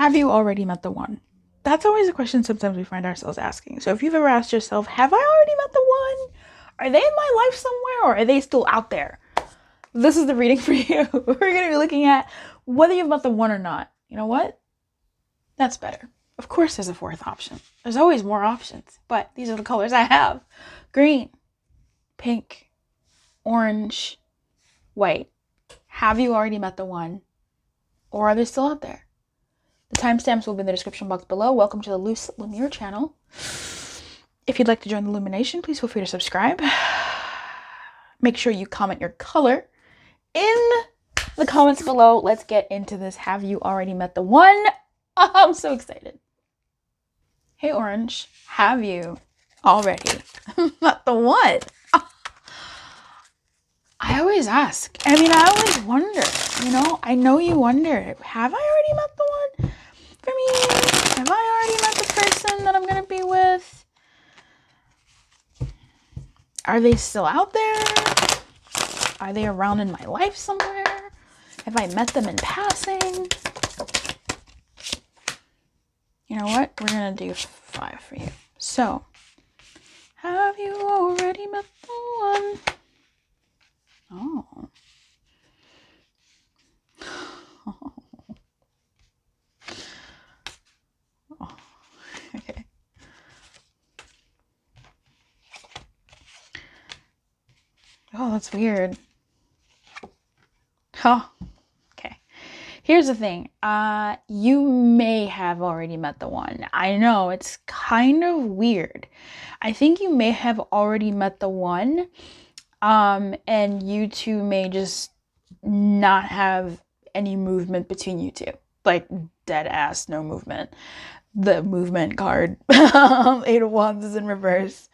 Have you already met the one? That's always a question sometimes we find ourselves asking. So if you've ever asked yourself, have I already met the one? Are they in my life somewhere, or are they still out there? This is the reading for you. We're going to be looking at whether you've met the one or not. You know what? That's better. Of course there's a fourth option. There's always more options, but these are the colors I have. Green, pink, orange, white. Have you already met the one, or are they still out there? The timestamps will be in the description box below. Welcome to the Lumiere channel. If you'd like to join the illumination, please feel free to subscribe. Make sure you comment your color in the comments below. Let's get into this. Have you already met the one? Oh, I'm so excited. Hey, Orange, have you already met the one? I always ask. I always wonder, I know you wonder, have I already met the one? For me, have I already met the person that I'm going to be with? Are they still out there? Are they around in my life somewhere? Have I met them in passing? You know what? We're going to do 5 for you. So, have you already met the one? Oh. Oh. Okay. Oh, that's weird. Oh, okay. Here's the thing. You may have already met the one. I know, it's kind of weird. I think you may have already met the one. And you two may just not have any movement between you two. Like, dead ass, no movement. The movement card. 8 of Wands is in reverse.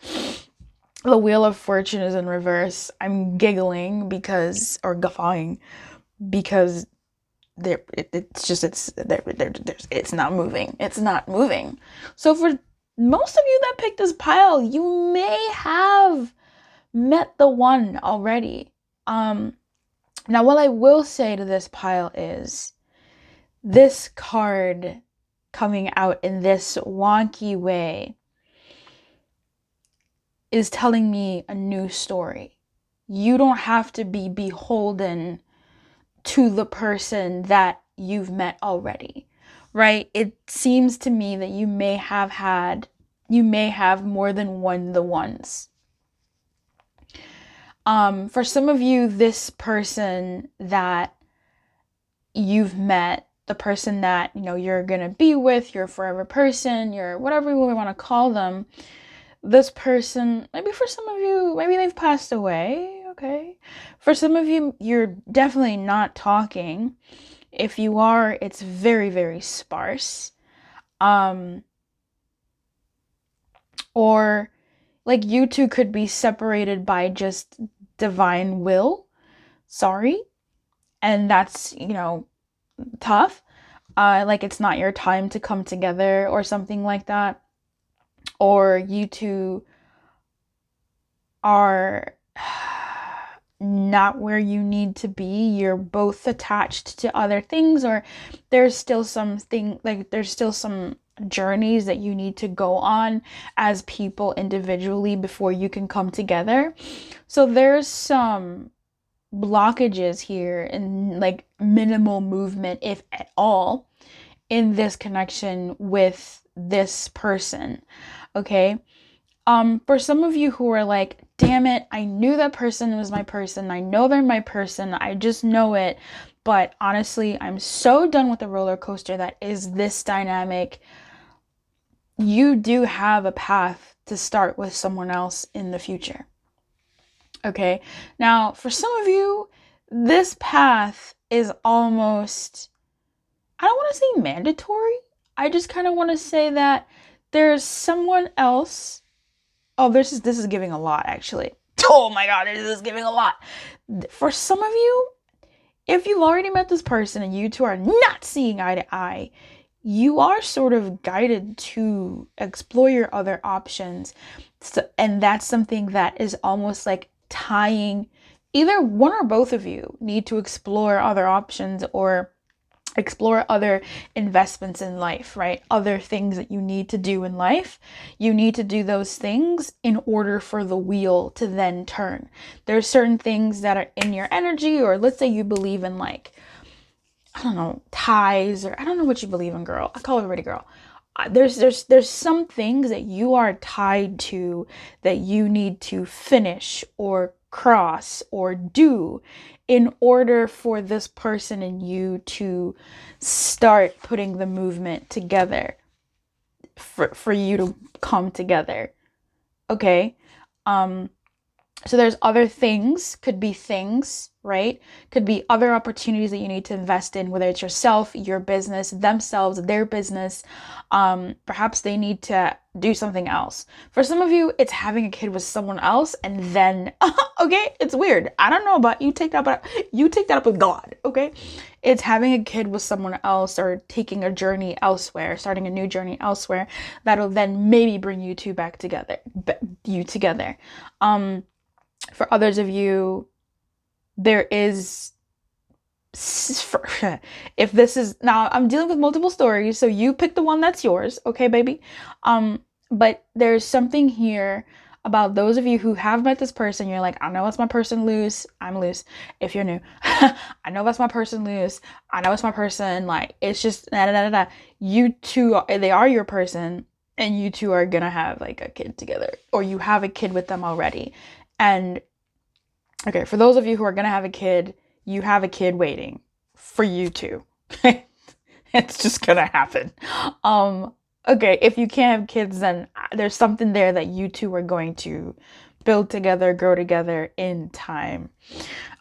The Wheel of Fortune is in reverse. I'm giggling because, or guffawing, because it's not moving. It's not moving. So for most of you that picked this pile, you may have met the one already. Now what I will say to this pile is, this card coming out in this wonky way is telling me a new story. You don't have to be beholden to the person that you've met already, right? It seems to me that you may have more than one the ones. For some of you, this person that you've met, the person that, you're gonna be with, your forever person, your whatever we want to call them, this person, maybe for some of you, maybe they've passed away, okay? For some of you, you're definitely not talking. If you are, it's very, very sparse. Or like you two could be separated by just divine will. Sorry. And that's, tough. Like it's not your time to come together or something like that. Or you two are not where you need to be. You're both attached to other things, or there's still some journeys that you need to go on as people individually before you can come together. So there's some blockages here and like minimal movement, if at all, in this connection with this person. Okay. For some of you who are like, damn it, I knew that person was my person. I know they're my person. I just know it. But honestly, I'm so done with the roller coaster that is this dynamic. You do have a path to start with someone else in the future. Okay. Now, for some of you, this path is almost, I don't want to say mandatory. I just kind of want to say that there's someone else. Oh, this is giving a lot, actually. Oh my God, this is giving a lot. For some of you, if you've already met this person and you two are not seeing eye to eye, you are sort of guided to explore your other options. And that's something that is almost like tying, either one or both of you need to explore other options or explore other investments in life, right? Other things that you need to do in life. You need to do those things in order for the wheel to then turn. There's certain things that are in your energy, or let's say you believe in like, I don't know, ties, or I don't know what you believe in, girl. I call everybody girl. There's some things that you are tied to that you need to finish or cross or do in order for this person and you to start putting the movement together, for you to come together. Okay. So there's other things, could be things, right? Could be other opportunities that you need to invest in, whether it's yourself, your business, themselves, their business. Perhaps they need to do something else. For some of you, it's having a kid with someone else, and then, okay, it's weird. I don't know about you. Take that up with God, okay? It's having a kid with someone else, or taking a journey elsewhere, starting a new journey elsewhere, that'll then maybe bring you two back together, For others of you, there is, if this is, now I'm dealing with multiple stories, so you pick the one that's yours, okay, baby? But there's something here about those of you who have met this person. You're like, I know it's my person loose. I'm loose. If you're new, I know that's my person loose. I know it's my person. Like, it's just, da, da, da, da. You two, they are your person, and you two are gonna have like a kid together, or you have a kid with them already. And okay, for those of you who are gonna have a kid, you have a kid waiting for you two. It's just gonna happen. Okay, if you can't have kids, then there's something there that you two are going to build together, grow together in time.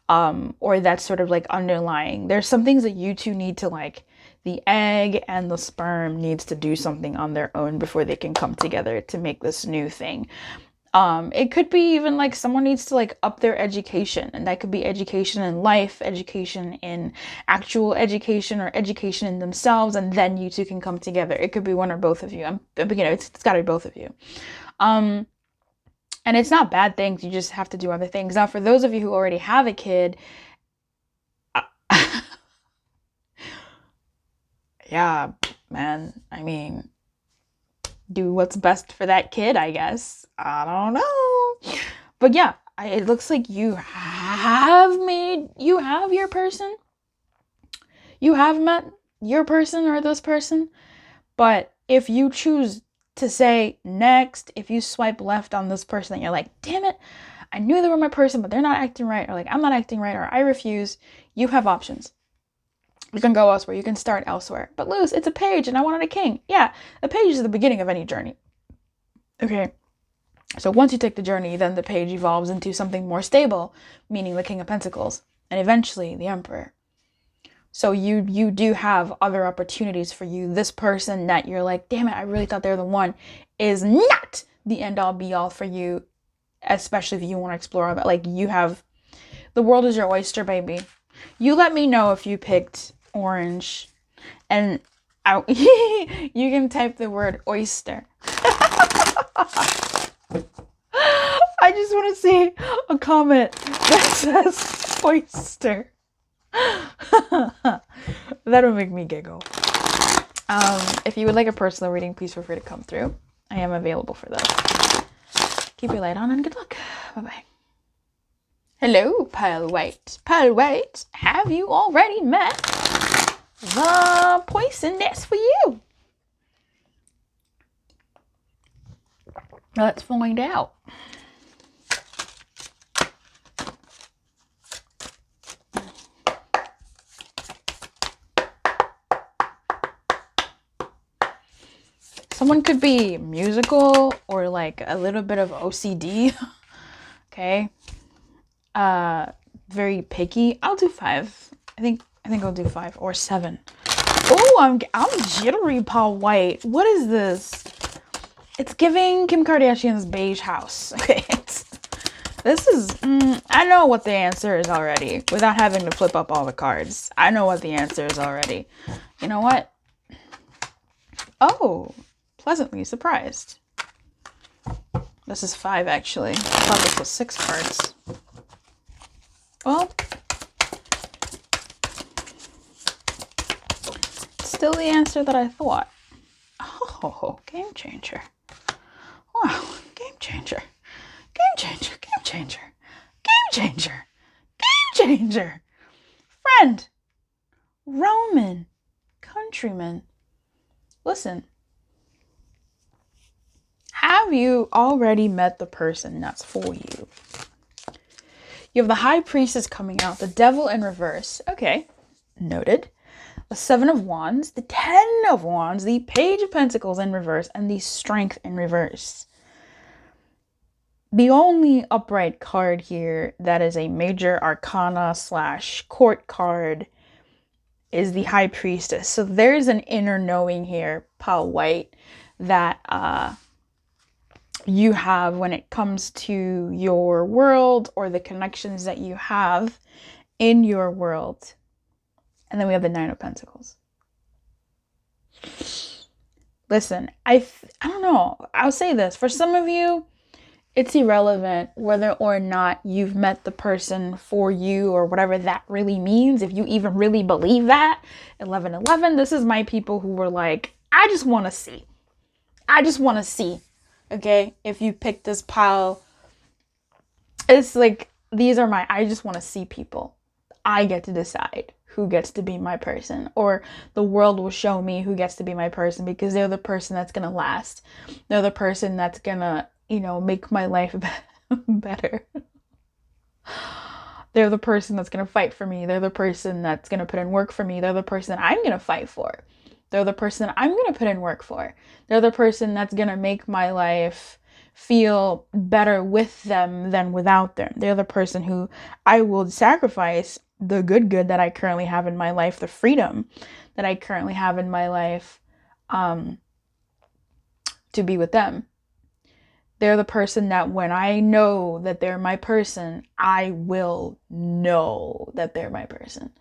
Or that's sort of like underlying. There's some things that you two need to, like, the egg and the sperm needs to do something on their own before they can come together to make this new thing. It could be even like someone needs to like up their education, and that could be education in life, education in actual education, or education in themselves, and then you two can come together. It could be one or both of you. It's got to be both of you. And it's not bad things. You just have to do other things. Now, for those of you who already have a kid, yeah, man, I mean, do what's best for that kid, I guess. I don't know. But yeah, it looks like you have your person. You have met your person, or this person. But if you choose to say next, if you swipe left on this person and you're like, damn it, I knew they were my person, but they're not acting right, or like, I'm not acting right, or I refuse, you have options. You can go elsewhere. You can start elsewhere. But Luz, it's a page and I wanted a king. Yeah, a page is the beginning of any journey. Okay. So once you take the journey, then the page evolves into something more stable, meaning the King of Pentacles, and eventually the Emperor. So you do have other opportunities for you. This person that you're like, damn it, I really thought they're the one, is not the end all be all for you, especially if you want to explore all that. Like, you have, the world is your oyster, baby. You let me know if you picked orange, and you can type the word oyster. I just want to see a comment that says oyster. That'll make me giggle. If you would like a personal reading, please feel free to come through. I am available for that. Keep your light on and good luck. Bye-bye. Hello, Pearl White. Pearl White, have you already met the poison that's for you? Let's find out. Someone could be musical, or like a little bit of OCD. Okay. Very picky. I'll do 5. I think I'll do 5 or 7. Oh, I'm jittery, Paul White. What is this? It's giving Kim Kardashian's beige house. Okay, this is, I know what the answer is already, without having to flip up all the cards. I know what the answer is already. You know what? Oh, pleasantly surprised. This is 5, actually. I thought this was 6 cards. Well, still the answer that I thought. Oh, game changer. Wow, game changer. Game changer, game changer, game changer, game changer. Friend, Roman, countryman. Listen, have you already met the person that's for you? You have the high priestess coming out, the devil in reverse. Okay, noted. The 7 of Wands, the 10 of Wands, the Page of Pentacles in reverse, and the Strength in reverse. The only upright card here that is a major arcana / court card is the High Priestess. So there's an inner knowing here, Paul White, that you have when it comes to your world or the connections that you have in your world. And then we have the 9 of Pentacles. Listen, I don't know. I'll say this. For some of you, it's irrelevant whether or not you've met the person for you or whatever that really means. If you even really believe that. 1111, this is my people who were like, I just want to see. I just want to see. Okay? If you pick this pile, it's like, these are my, I just want to see people. I get to decide who gets to be my person, or the world will show me who gets to be my person, because they're the person that's going to last. They're the person that's going to, make my life better. They're the person that's going to fight for me. They're the person that's going to put in work for me. They're the person I'm going to fight for. They're the person I'm going to put in work for. They're the person that's going to make my life feel better with them than without them. They're the person who I will sacrifice the good that I currently have in my life, the freedom that I currently have in my life, to be with them. They're the person that when I know that they're my person, I will know that they're my person.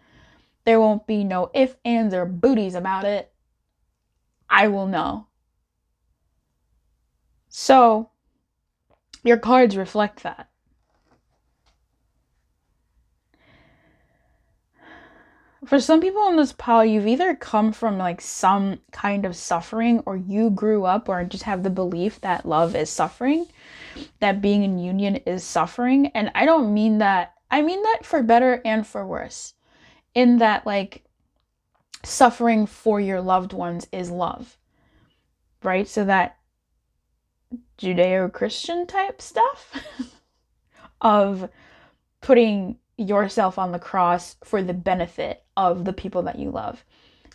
There won't be no ifs, ands, or booties about it. I will know. So, your cards reflect that. For some people in this pile, you've either come from like some kind of suffering, or you grew up or just have the belief that love is suffering, that being in union is suffering. And I don't mean that, I mean that for better and for worse. In that, like, suffering for your loved ones is love, right? So that Judeo-Christian type stuff of putting yourself on the cross for the benefit of the people that you love.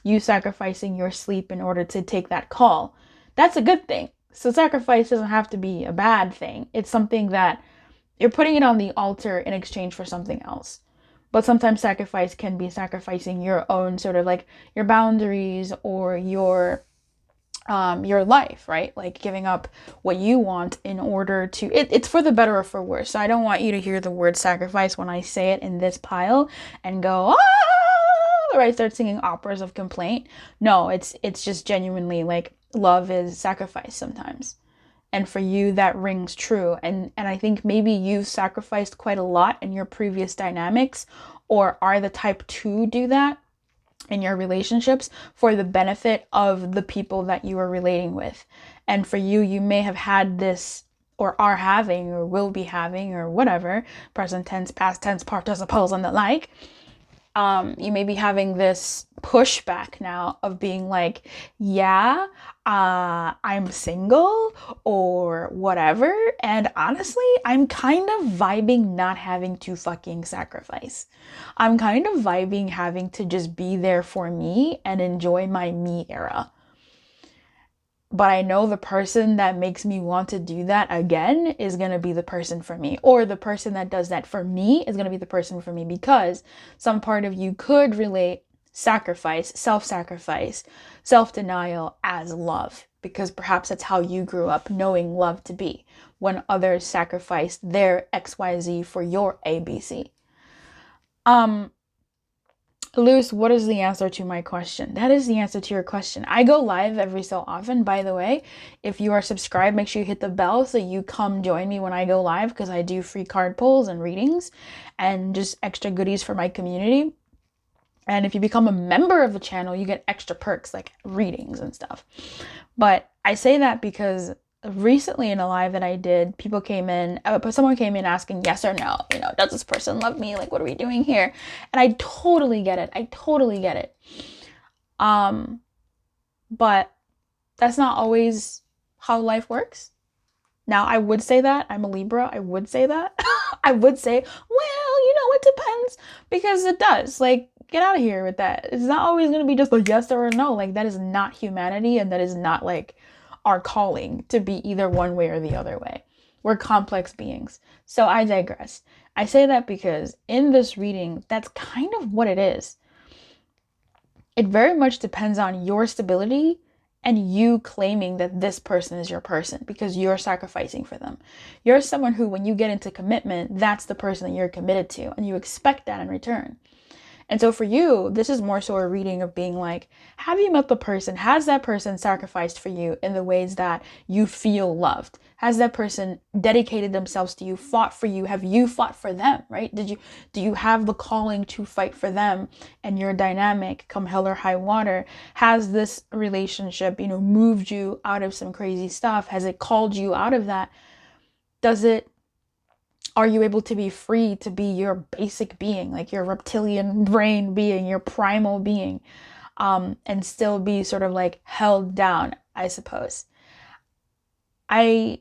You sacrificing your sleep in order to take that call. That's a good thing. So sacrifice doesn't have to be a bad thing. It's something that you're putting it on the altar in exchange for something else. But sometimes sacrifice can be sacrificing your own sort of like your boundaries or your life, right? Like giving up what you want in order to, it's for the better or for worse. So I don't want you to hear the word sacrifice when I say it in this pile and go, right? Start singing operas of complaint. No, it's just genuinely like love is sacrifice sometimes. And for you, that rings true. And I think maybe you've sacrificed quite a lot in your previous dynamics, or are the type to do that in your relationships for the benefit of the people that you are relating with. And for you, you may have had this, or are having, or will be having, or whatever, present tense, past tense, participles, and the like. You may be having this pushback now of being like, yeah, I'm single or whatever. And honestly, I'm kind of vibing not having to fucking sacrifice. I'm kind of vibing having to just be there for me and enjoy my me era. But I know the person that makes me want to do that again is going to be the person for me. Or the person that does that for me is going to be the person for me, because some part of you could relate sacrifice, self-sacrifice, self-denial as love. Because perhaps that's how you grew up knowing love to be, when others sacrificed their XYZ for your ABC. Luce, what is the answer to my question? That is the answer to your question. I go live every so often, by the way. If you are subscribed, make sure you hit the bell so you come join me when I go live, because I do free card pulls and readings and just extra goodies for my community. And if you become a member of the channel, you get extra perks like readings and stuff. But I say that because recently in a live that I did, someone came in asking yes or no, does this person love me? Like, what are we doing here? And I totally get it. But that's not always how life works. Now, I would say that I'm a Libra. I would say that. I would say, well, it depends, because it does. Like, get out of here with that. It's not always going to be just a yes or a no. Like, that is not humanity, and that is not like our calling to be either one way or the other way. We're complex beings. So I digress. I say that because in this reading, that's kind of what it is. It very much depends on your stability and you claiming that this person is your person because you're sacrificing for them. You're someone who, when you get into commitment, that's the person that you're committed to, and you expect that in return. And so for you, this is more so a reading of being like, have you met the person? Has that person sacrificed for you in the ways that you feel loved? Has that person dedicated themselves to you, fought for you? Have you fought for them, right? Do you have the calling to fight for them and your dynamic come hell or high water? Has this relationship, moved you out of some crazy stuff? Has it called you out of that? Are you able to be free to be your basic being, like your reptilian brain being, your primal being, and still be sort of like held down, I suppose. That's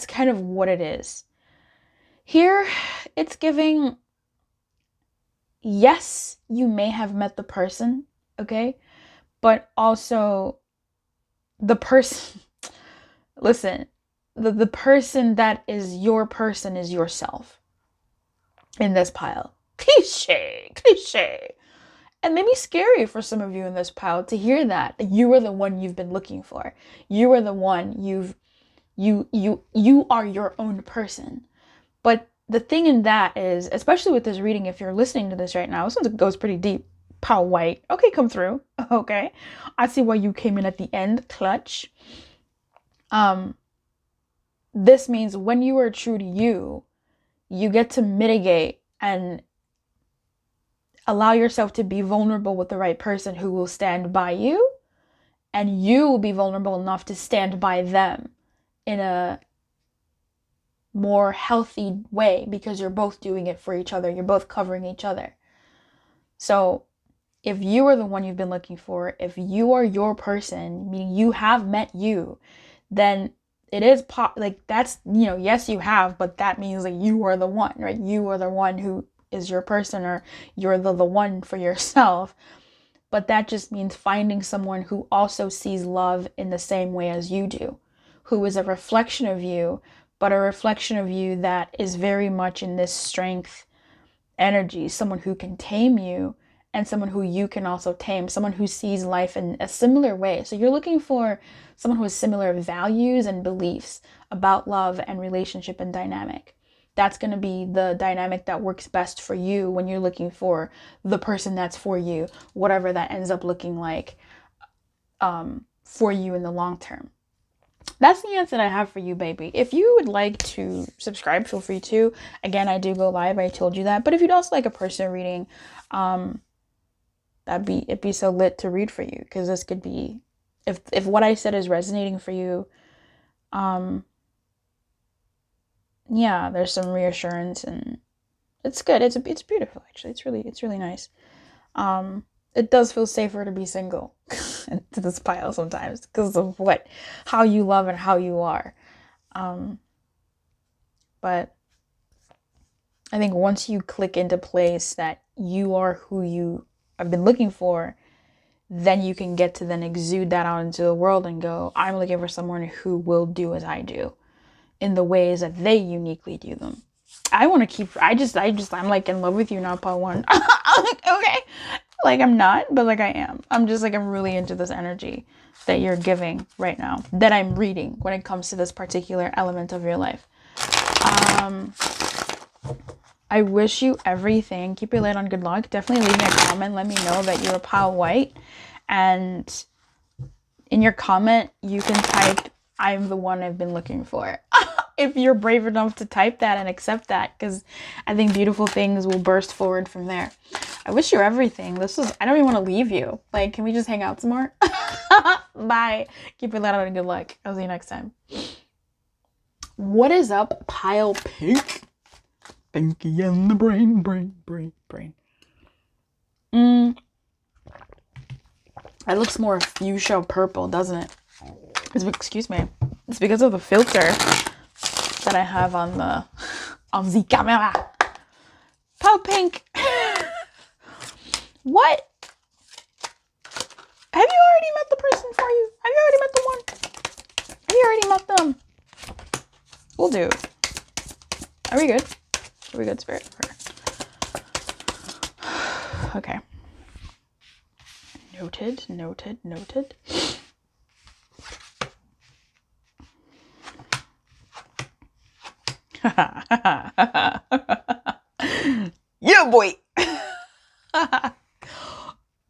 kind of what it is. Here, it's giving, yes, you may have met the person, okay? But also the person, listen, the person that is your person is yourself in this pile. Cliche. And maybe scary for some of you in this pile to hear that you are the one you've been looking for. You are the one you are your own person. But the thing in that is, especially with this reading, if you're listening to this right now, this one goes pretty deep. Pile white. Okay, come through. Okay. I see why you came in at the end. Clutch. This means when you are true to you, you get to mitigate and allow yourself to be vulnerable with the right person who will stand by you, and you will be vulnerable enough to stand by them in a more healthy way because you're both doing it for each other. You're both covering each other. So if you are the one you've been looking for, if you are your person, meaning you have met you, then it is that's, yes, you have, but that means like you are the one, right? You are the one who is your person, or you're the one for yourself. But that just means finding someone who also sees love in the same way as you do, who is a reflection of you, but a reflection of you that is very much in this strength energy, someone who can tame you and someone who you can also tame, someone who sees life in a similar way. So you're looking for someone who has similar values and beliefs about love and relationship and dynamic. That's going to be the dynamic that works best for you when you're looking for the person that's for you, whatever that ends up looking like for you in the long term. That's the answer that I have for you, baby. If you would like to subscribe, feel free to. Again, I do go live. I told you that. But if you'd also like a personal reading, it'd be so lit to read for you, because this could be, if what I said is resonating for you, yeah, there's some reassurance, and it's good. It's beautiful, actually. It's really nice. It does feel safer to be single to this pile sometimes because of how you love and how you are. But I think once you click into place that you are who you have been looking for, then you can get to then exude that out into the world and go, I'm looking for someone who will do as I do in the ways that they uniquely do them. I'm like in love with you now, part one. I'm like, okay. Like I'm not, but like I am. I'm just like, I'm really into this energy that you're giving right now, that I'm reading when it comes to this particular element of your life. I wish you everything. Keep your light on. Good luck. Definitely leave me a comment. Let me know that you're a pile white. And in your comment, you can type, I'm the one I've been looking for. If you're brave enough to type that and accept that, because I think beautiful things will burst forward from there. I wish you everything. I don't even want to leave you. Like, can we just hang out some more? Bye. Keep your light on and good luck. I'll see you next time. What is up, Pile Pink? Pinky and the brain. It looks more fuchsia purple, doesn't it? Excuse me. It's because of the filter that I have on the camera. Pale Pink. What? Have you already met the person for you? Have you already met the one? Have you already met them? We'll do. Are we good? Are we good, Spirit? Okay. Noted. Yeah, boy.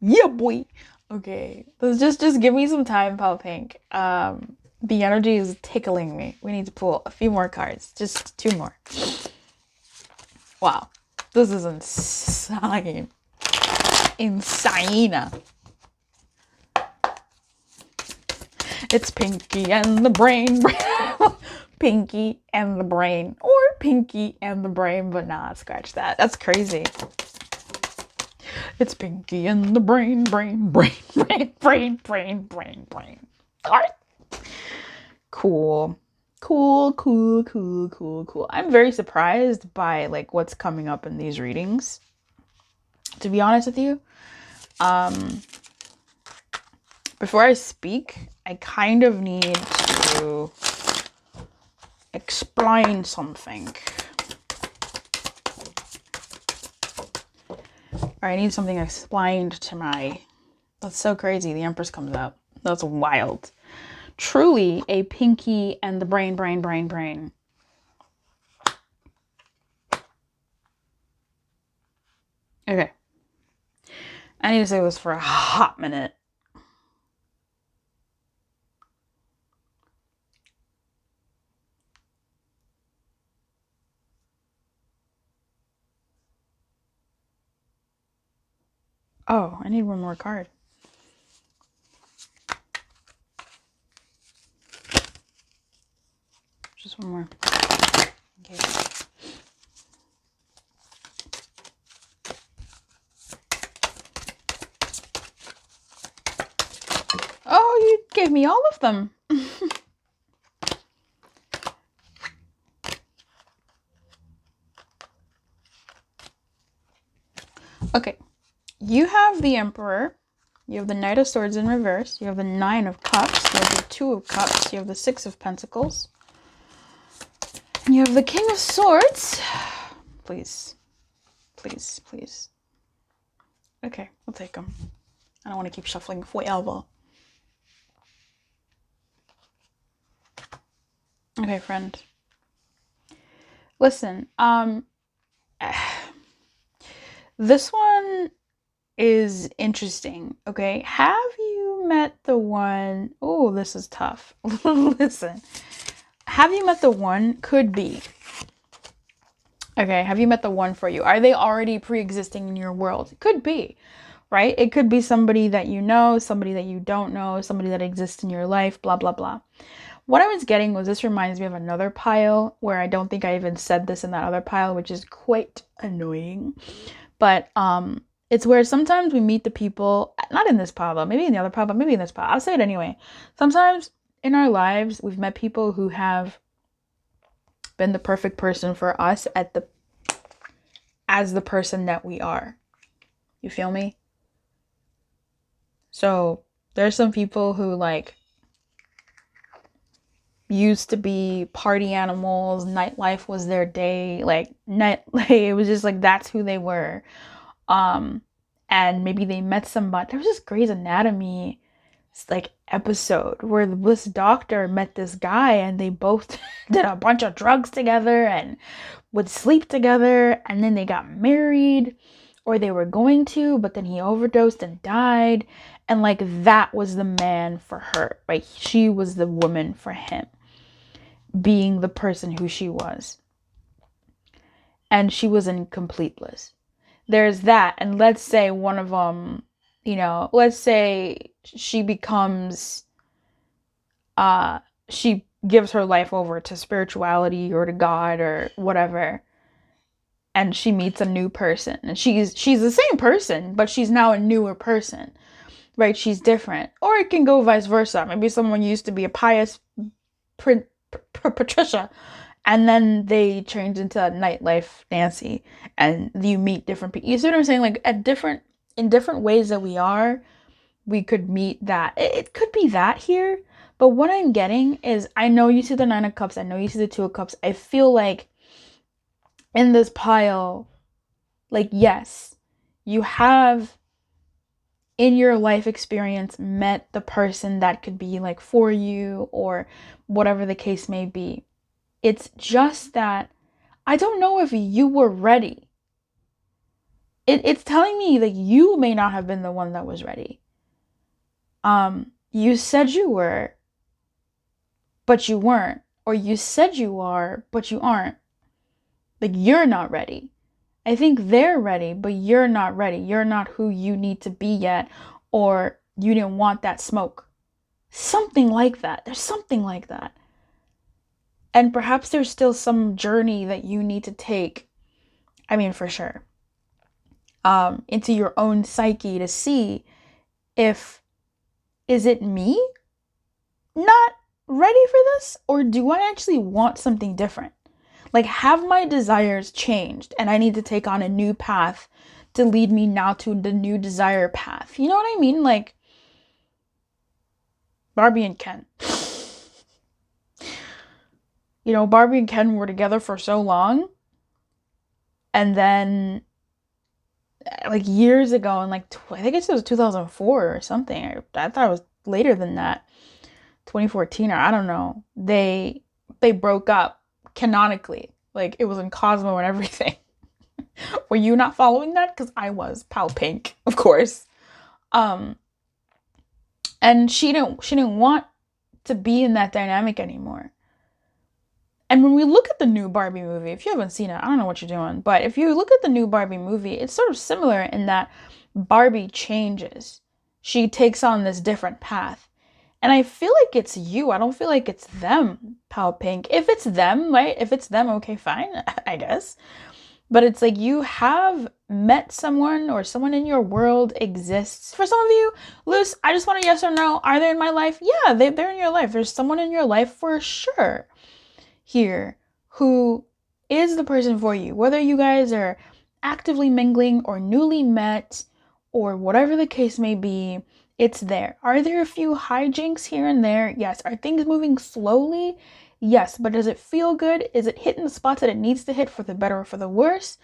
Yeah, boy. Okay. Just give me some time, Pale Pink. The energy is tickling me. We need to pull a few more cards. Just 2 more. Wow. This is insane. Insane. It's Pinky and the brain. Pinky and the brain. Or Pinky and the brain, but nah, scratch that. That's crazy. It's Pinky and the brain. Alright. Cool. I'm very surprised by like what's coming up in these readings. To be honest with you, before I speak, I kind of need to explain something. Or I need something explained to my... That's so crazy. The Empress comes out. That's wild. Truly a Pinky and the brain. Okay. I need to say this for a hot minute. Oh, I need one more card. Just one more. Okay. Oh, you gave me all of them. Okay. You have the Emperor. You have the Knight of Swords in reverse. You have the 9 of Cups. You have the 2 of Cups. You have the 6 of Pentacles. And you have the King of Swords. Please. Okay, we'll take them. I don't want to keep shuffling forever. Okay, friend. Listen, this one is interesting, okay? Have you met the one... Oh, this is tough. Listen. Have you met the one? Could be. Okay, have you met the one for you? Are they already pre-existing in your world? It could be, right? It could be somebody that you know, somebody that you don't know, somebody that exists in your life, blah, blah, blah. What I was getting was this reminds me of another pile where I don't think I even said this in that other pile, which is quite annoying. But it's where sometimes we meet the people, not in this pile though, maybe in the other pile, but maybe in this pile. I'll say it anyway. Sometimes in our lives, we've met people who have been the perfect person for us as the person that we are. You feel me? So there's some people who like used to be party animals, nightlife was their day, like it was just like that's who they were. And maybe they met somebody. There was this Grey's Anatomy like episode where this doctor met this guy and they both did a bunch of drugs together and would sleep together, and then they got married, or they were going to, but then he overdosed and died, and like that was the man for her, right? She was the woman for him. being the person who she was. And she was incompleteless. There's that. And let's say one of them, let's say she becomes, she gives her life over to spirituality or to God or whatever, and she meets a new person, and she's the same person, but she's now a newer person, right? She's different. Or it can go vice versa. Maybe someone used to be a pious Patricia, and then they change into a nightlife Nancy, and you meet different people. You see what I'm saying? Like in different ways that we could meet that. It could be that here, but what I'm getting is, I know you see the Nine of Cups, I know you see the Two of Cups. I feel like in this pile, like, yes, you have in your life experience met the person that could be like for you, or whatever the case may be. It's just that I don't know if you were ready. It's telling me that you may not have been the one that was ready. You said you were, but you weren't. Or you said you are, but you aren't. Like, you're not ready. I think they're ready, but you're not ready. You're not who you need to be yet, or you didn't want that smoke. Something like that. There's something like that. And perhaps there's still some journey that you need to take. I mean, for sure. Into your own psyche to see if, is it me not ready for this, or do I actually want something different? Like, have my desires changed and I need to take on a new path to lead me now to the new desire path? You know what I mean? Like Barbie and Ken. Barbie and Ken were together for so long, and then like years ago, and like I think it was 2004 or something. I thought it was later than that, 2014, or I don't know. They broke up canonically. Like, it was in Cosmo and everything. Were you not following that? Because I was. Pal Pink, of course. And she didn't want to be in that dynamic anymore. And when we look at the new Barbie movie, if you haven't seen it, I don't know what you're doing, but if you look at the new Barbie movie, it's sort of similar in that Barbie changes. She takes on this different path. And I feel like it's you. I don't feel like it's them, Pal Pink. If it's them, right? If it's them, okay, fine, I guess. But it's like you have met someone, or someone in your world exists. For some of you, Luce, I just want a yes or no. Are they in my life? Yeah, they're in your life. There's someone in your life for sure here who is the person for you. Whether you guys are actively mingling or newly met or whatever the case may be, it's there. Are there a few hijinks here and there? Yes. Are things moving slowly? Yes. But does it feel good? Is it hitting the spots that it needs to hit, for the better or for the worse?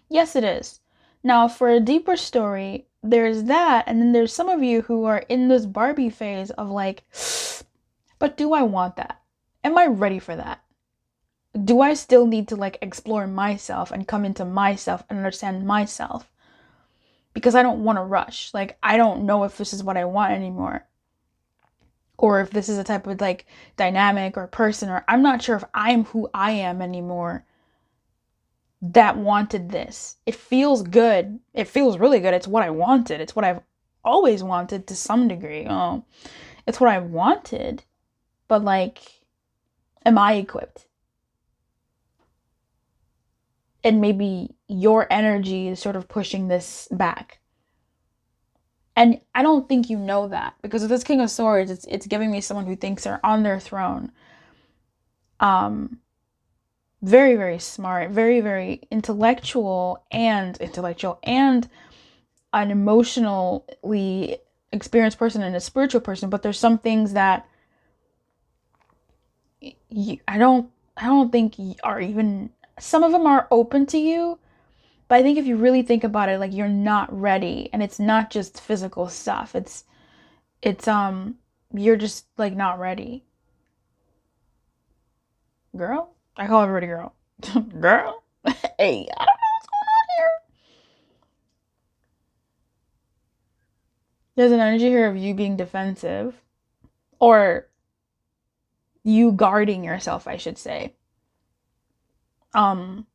Yes, it is. Now, for a deeper story, there's that. And then there's some of you who are in this Barbie phase of like, but do I want that? Am I ready for that? Do I still need to like explore myself and come into myself and understand myself? Because I don't want to rush. Like, I don't know if this is what I want anymore, or if this is a type of like dynamic or person, or I'm not sure if I'm who I am anymore that wanted this. It feels good. It feels really good. It's what I wanted. It's what I've always wanted to some degree. It's what I wanted, but like, am I equipped? And maybe your energy is sort of pushing this back. And I don't think you know that, because with this King of Swords, it's giving me someone who thinks they're on their throne. Very, very smart, very, very intellectual and an emotionally experienced person and a spiritual person. But there's some things that I don't think are even, some of them are open to you. But I think if you really think about it, like, you're not ready, and it's not just physical stuff. It's you're just like not ready. Girl? I call everybody girl. Girl? Hey, I don't know what's going on here. There's an energy here of you being defensive, or you guarding yourself, I should say. Um,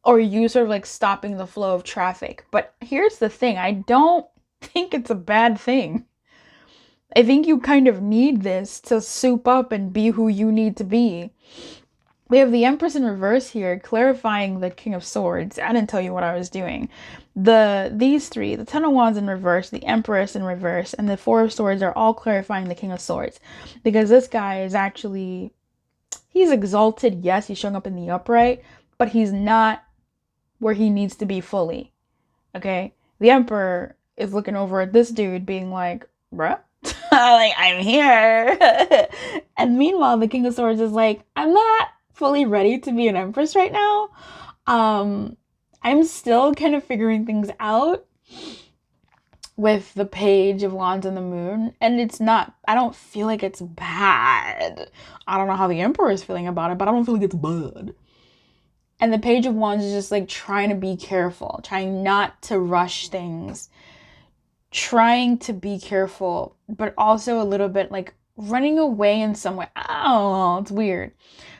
or you sort of like stopping the flow of traffic. But here's the thing, I don't think it's a bad thing. I think you kind of need this to soup up and be who you need to be. We have the Empress in reverse here, clarifying the King of Swords. I didn't tell you what I was doing. These three, the Ten of Wands in reverse, the Empress in reverse, and the Four of Swords are all clarifying the King of Swords. Because this guy is actually, he's exalted, yes, he's showing up in the upright, but he's not where he needs to be fully. Okay? The Emperor is looking over at this dude being like, bruh, like, I'm here. And meanwhile, the King of Swords is like, I'm not fully ready to be an Empress right now. I'm still kind of figuring things out with the Page of Wands and the Moon. And it's not, I don't feel like it's bad. I don't know how the Emperor is feeling about it, but I don't feel like it's bad. And the Page of Wands is just like trying to be careful, trying not to rush things, trying to be careful, but also a little bit like running away in some way. Oh, it's weird.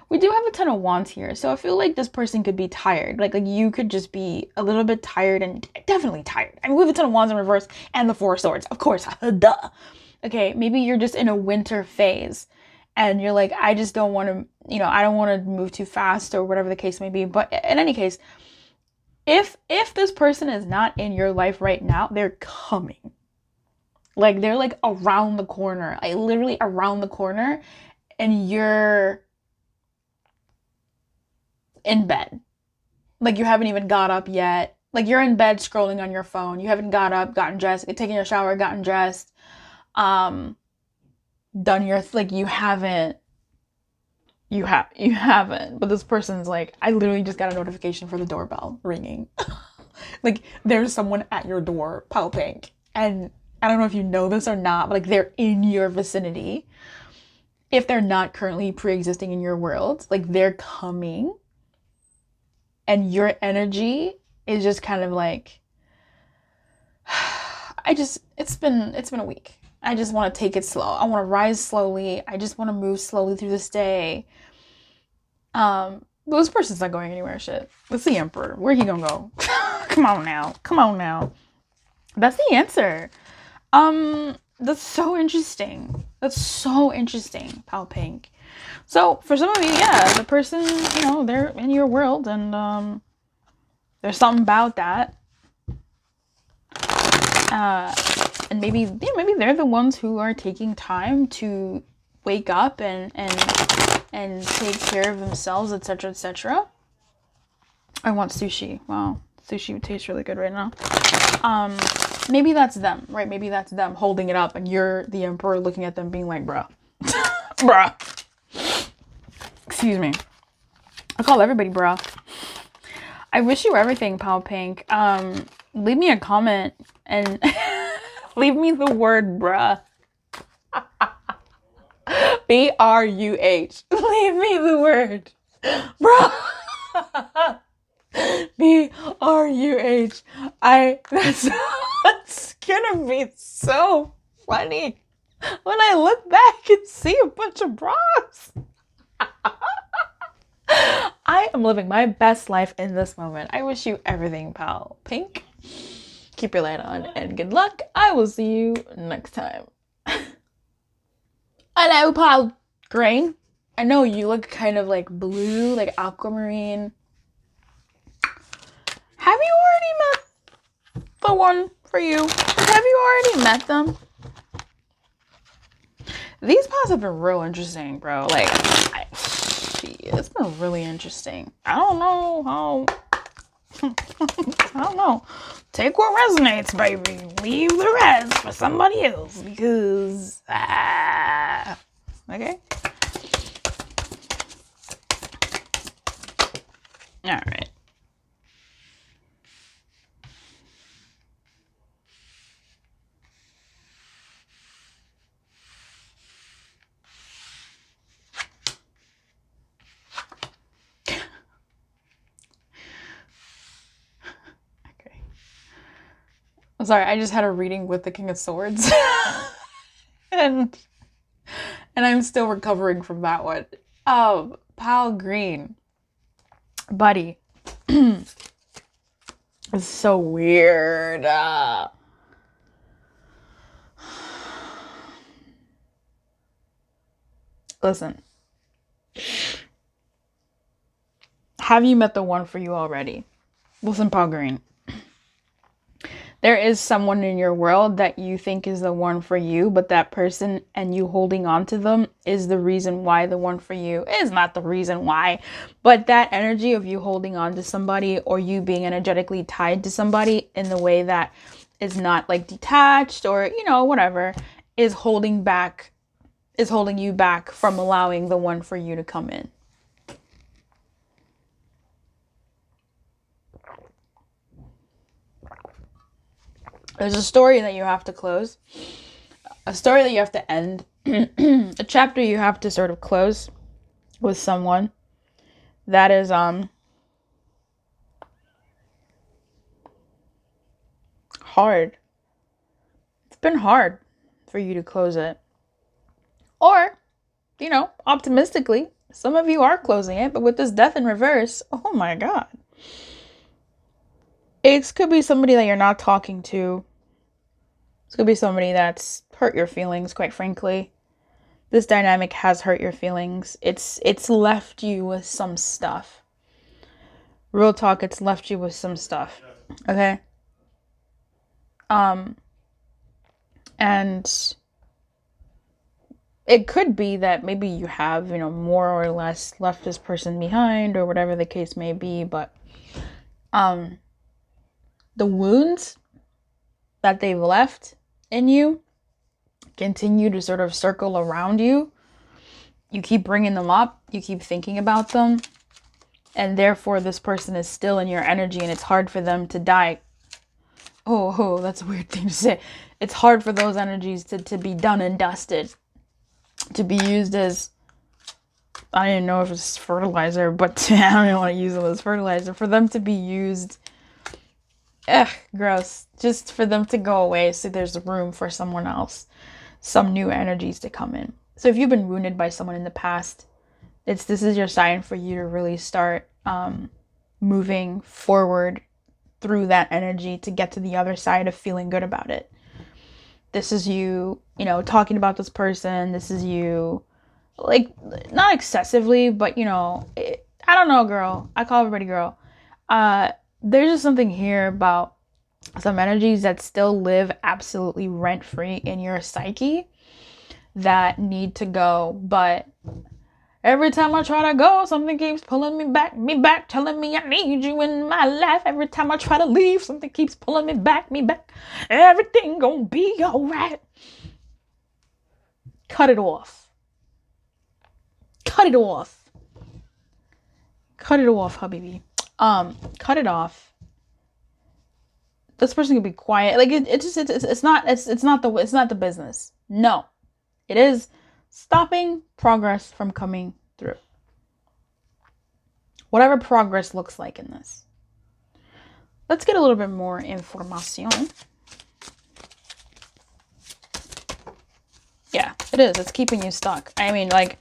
We do have a Ton of Wands here, so I feel like this person could be tired. Like you could just be a little bit tired, and definitely tired. I mean, we have a Ton of Wands in reverse and the Four of Swords, of course. Duh. Okay, maybe you're just in a winter phase and you're like, I just don't want to, I don't want to move too fast or whatever the case may be. But in any case, if this person is not in your life right now, they're coming. Like they're like around the corner, like literally around the corner, and you're in bed. Like you haven't even got up yet. Like you're in bed scrolling on your phone. You haven't got up, gotten dressed, taken a shower, gotten dressed, done your like you haven't. But this person's like, I literally just got a notification for the doorbell ringing. Like there's someone at your door, Pal Pink. And I don't know if you know this or not, but like they're in your vicinity. If they're not currently pre-existing in your world, like they're coming. And your energy is just kind of like, it's been a week. I just want to take it slow. I want to rise slowly. I just want to move slowly through this day. But this person's not going anywhere, shit. That's the Emperor. Where he gonna go? Come on now. That's the answer. That's so interesting. Pal Pink. So for some of you, yeah, the person, they're in your world, and there's something about that. And maybe they're the ones who are taking time to wake up and take care of themselves, etc., etc. I want sushi. Wow, sushi would taste really good right now. Maybe that's them, right? Maybe that's them holding it up, and you're the Emperor looking at them, being like, "Bruh, bruh." Excuse me. I call everybody bruh. I wish you everything, Pal Pink. Leave me a comment and leave me the word bruh. B-R-U-H. Leave me the word bruh. B-R-U-H. That's gonna be so funny when I look back and see a bunch of bras. I am living my best life in this moment. I wish you everything, Pal Pink. Keep your light on and good luck. I will see you next time. Hello, Pal Green. I know you look kind of like blue, like aquamarine. Have you already met the one for you? Have you already met them? These pods have been real interesting, bro. Like, it's been really interesting. I don't know how. I don't know. Take what resonates, baby. Leave the rest for somebody else because. Okay. All right. Sorry, I just had a reading with the King of Swords. and And I'm still recovering from that one. Pal Green. Buddy. It's so weird. Listen. Have you met the one for you already? Listen, Paul Green. There is someone in your world that you think is the one for you, but that person and you holding on to them is the reason why the one for you is not the reason why. But that energy of you holding on to somebody or you being energetically tied to somebody in the way that is not like detached or, you know, whatever, is holding you back from allowing the one for you to come in. There's a story that you have to close, a story that you have to end, a chapter you have to sort of close with someone that is hard. It's been hard for you to close it. Or, you know, optimistically, some of you are closing it, but with this death in reverse, oh my God. It could be somebody that you're not talking to. It could be somebody that's hurt your feelings, quite frankly. This dynamic has hurt your feelings. It's left you with some stuff. Real talk, it's left you with some stuff. Okay? And it could be that maybe you have, you know, more or less left this person behind or whatever the case may be, but the wounds that they've left in you continue to sort of circle around you. You keep bringing them up, you keep thinking about them, and therefore this person is still in your energy and it's hard for them to die. Oh, that's a weird thing to say. It's hard for those energies to be done and dusted, to be used as, I don't even know if it's fertilizer, but I don't even want to use them as fertilizer. For them to be used, gross. Just for them to go away so there's room for someone else, some new energies to come in. So if you've been wounded by someone in the past, this is your sign for you to really start moving forward through that energy to get to the other side of feeling good about it. This is you, you know, talking about this person. This is you, like, not excessively, but, you know, I don't know, girl. I call everybody girl. There's just something here about some energies that still live absolutely rent-free in your psyche that need to go, but every time I try to go, something keeps pulling me back, telling me I need you in my life. Every time I try to leave, something keeps pulling me back. Everything gonna be alright. Cut it off. Cut it off. Cut it off, Habibi. Cut it off. This person can be quiet. Like it's not the business. No. It is stopping progress from coming through. Whatever progress looks like in this. Let's get a little bit more information. Yeah, it is. It's keeping you stuck. I mean, like,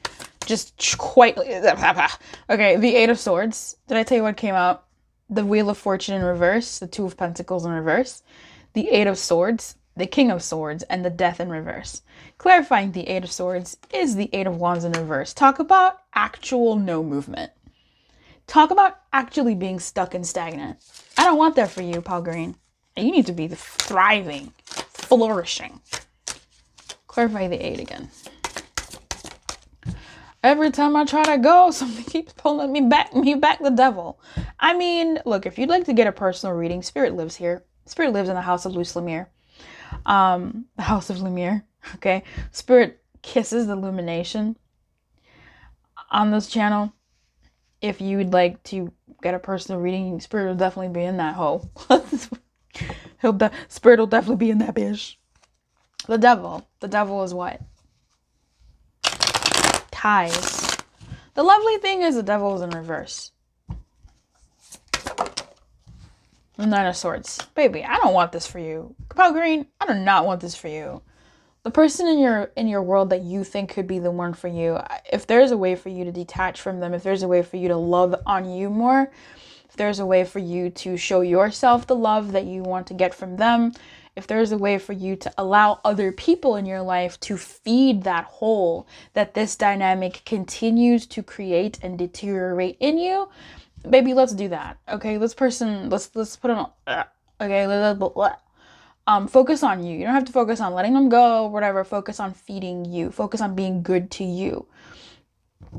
just quite... Okay, the Eight of Swords. Did I tell you what came out? The Wheel of Fortune in reverse, the Two of Pentacles in reverse, the Eight of Swords, the King of Swords, and the Death in reverse. Clarifying the Eight of Swords is the Eight of Wands in reverse. Talk about actual no movement. Talk about actually being stuck and stagnant. I don't want that for you, Paul Green. You need to be thriving, flourishing. Clarify the 8 again. Every time I try to go, something keeps pulling me back, the devil. I mean, look, if you'd like to get a personal reading, Spirit lives here. Spirit lives in the house of Lumiere. The house of Lumiere, okay? Spirit kisses the illumination on this channel. If you would like to get a personal reading, Spirit will definitely be in that hole. Spirit will definitely be in that bitch. The devil is what? Ties. The lovely thing is the devil is in reverse. The Nine of Swords. Baby, I don't want this for you. Paul Green, I do not want this for you. the person in your world that you think could be the one for you, if there's a way for you to detach from them, if there's a way for you to love on you more, if there's a way for you to show yourself the love that you want to get from them, if there's a way for you to allow other people in your life to feed that hole that this dynamic continues to create and deteriorate in you, baby, let's do that. Okay, let's put on. Okay, focus on you. You don't have to focus on letting them go, whatever. Focus on feeding you. Focus on being good to you.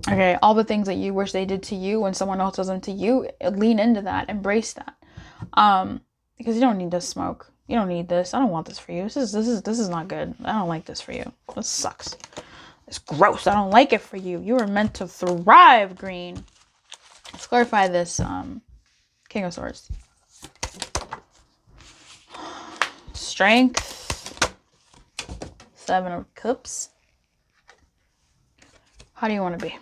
Okay, all the things that you wish they did to you when someone else does them to you, lean into that, embrace that. Because you don't need to smoke. You don't need this. I don't want this for you. This is not good. I don't like this for you. This sucks. It's gross. I don't like it for you. You were meant to thrive, Green. Let's clarify this King of Swords. Strength. 7 of Cups. How do you want to be?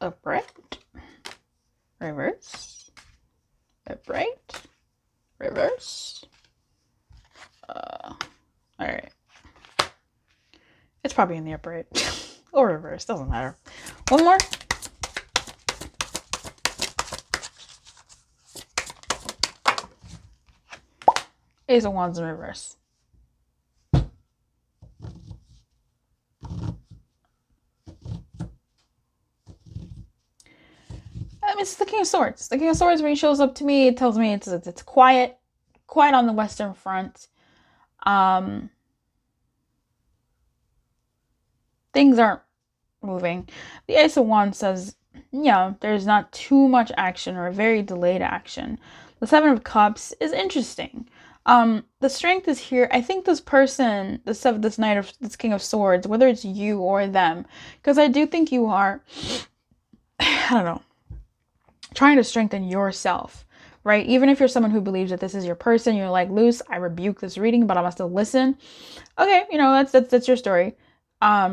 Upright. Reverse. Upright. Reverse. Alright. It's probably in the upright. Or reverse. Doesn't matter. One more. Ace of Wands in reverse. I mean, it's the King of Swords. The King of Swords, when he shows up to me, it tells me it's quiet on the Western Front. Things aren't moving. The Ace of Wands says, yeah, there's not too much action or very delayed action. The 7 of Cups is interesting. The strength is here. I think this person, this King of Swords, whether it's you or them, because I do think you are, I don't know, trying to strengthen yourself, right? Even if you're someone who believes that this is your person, you're like, Luce, I rebuke this reading, but I must still listen. Okay, you know, that's your story.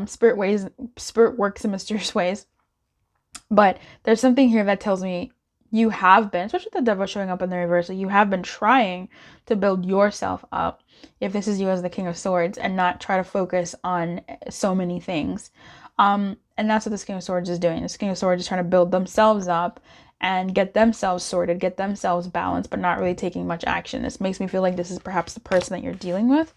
Spirit works in mysterious ways. But there's something here that tells me you have been, especially the Devil showing up in the reverse, you have been trying to build yourself up, if this is you as the King of Swords, and not try to focus on so many things. And that's what this King of Swords is doing. This King of Swords is trying to build themselves up and get themselves sorted, get themselves balanced, but not really taking much action. This makes me feel like this is perhaps the person that you're dealing with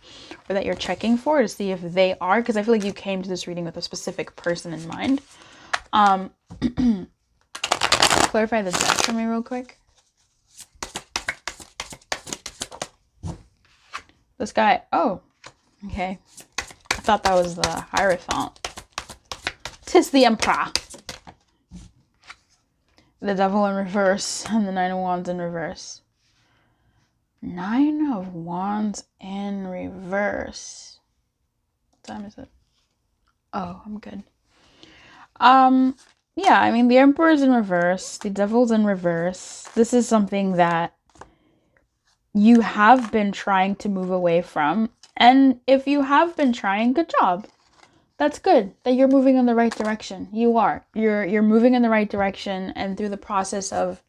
or that you're checking for to see if they are, because I feel like you came to this reading with a specific person in mind. Clarify the deck for me real quick. This guy, oh, okay. I thought that was the Hierophant. 'Tis the Emperor. The Devil in reverse and the 9 of Wands in reverse. 9 of Wands in reverse. What time is it? Oh, I'm good. Yeah, I mean, the Emperor's in reverse. The Devil's in reverse. This is something that you have been trying to move away from. And if you have been trying, good job. That's good that you're moving in the right direction. You are. You're moving in the right direction, and through the process of,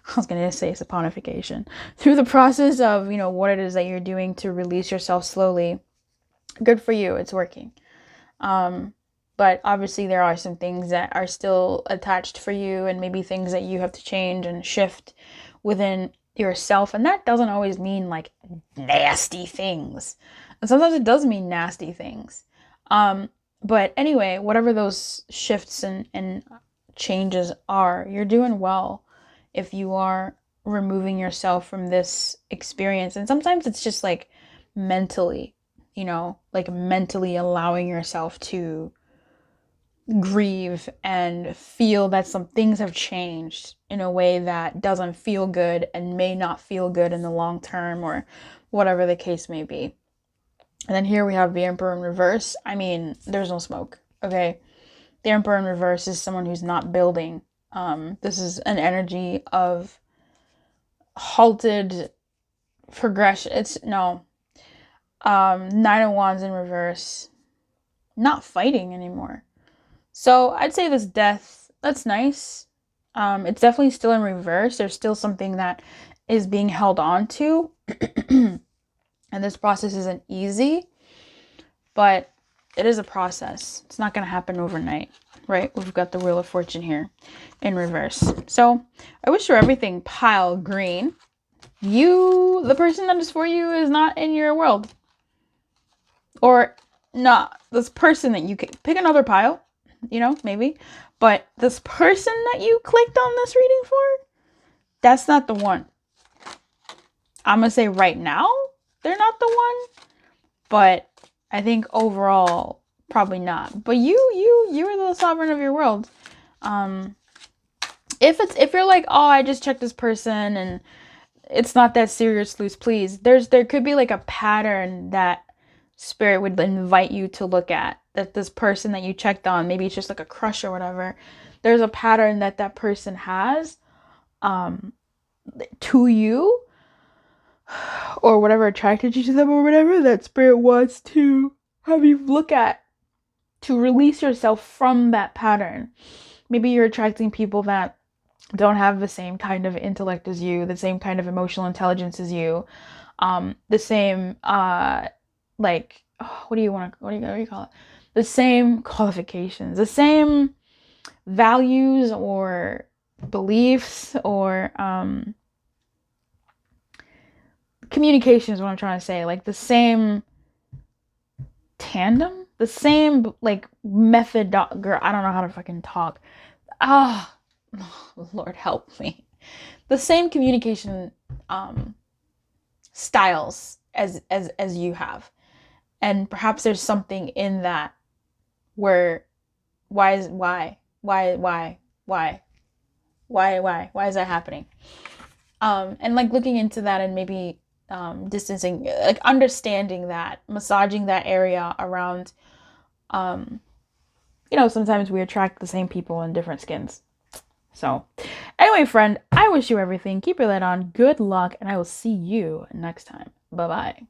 I was going to say saponification, through the process of, you know, what it is that you're doing to release yourself slowly, good for you. It's working. But obviously there are some things that are still attached for you, and maybe things that you have to change and shift within yourself. And that doesn't always mean like nasty things. And sometimes it does mean nasty things. But anyway, whatever those shifts and changes are, you're doing well if you are removing yourself from this experience. And sometimes it's just like mentally, you know, like mentally allowing yourself to grieve and feel that some things have changed in a way that doesn't feel good and may not feel good in the long term, or whatever the case may be. And then here we have the Emperor in reverse. I mean, there's no smoke, okay? The Emperor in reverse is someone who's not building. This is an energy of halted progression. It's, no. 9 of Wands in reverse. Not fighting anymore. So I'd say this death, that's nice. It's definitely still in reverse. There's still something that is being held on to. And this process isn't easy, but it is a process. It's not going to happen overnight, right? We've got the Wheel of Fortune here in reverse. So I wish you everything pile green. You, the person that is for you, is not in your world. Or not this person that you can pick another pile, maybe. But this person that you clicked on this reading for, that's not the one. I'm going to say right now, they're not the one. But I think overall, probably not. But you're the sovereign of your world. If you're like, oh, I just checked this person and it's not that serious, please. There could be like a pattern that spirit would invite you to look at, that this person that you checked on, maybe it's just like a crush or whatever. There's a pattern that person has to you, or whatever attracted you to them, or whatever that spirit wants to have you look at, to release yourself from that pattern. Maybe you're attracting people that don't have the same kind of intellect as you, the same kind of emotional intelligence as you, the same what do you call it? The same qualifications, the same values or beliefs, or communication is what I'm trying to say. Like the same tandem, the same like method. Girl, I don't know how to fucking talk. Oh, Lord help me. The same communication styles as you have. And perhaps there's something in that where why is that happening? And like looking into that and maybe distancing, like understanding that, massaging that area around, sometimes we attract the same people in different skins. So anyway, friend, I wish you everything. Keep your light on. Good luck. And I will see you next time. Bye-bye.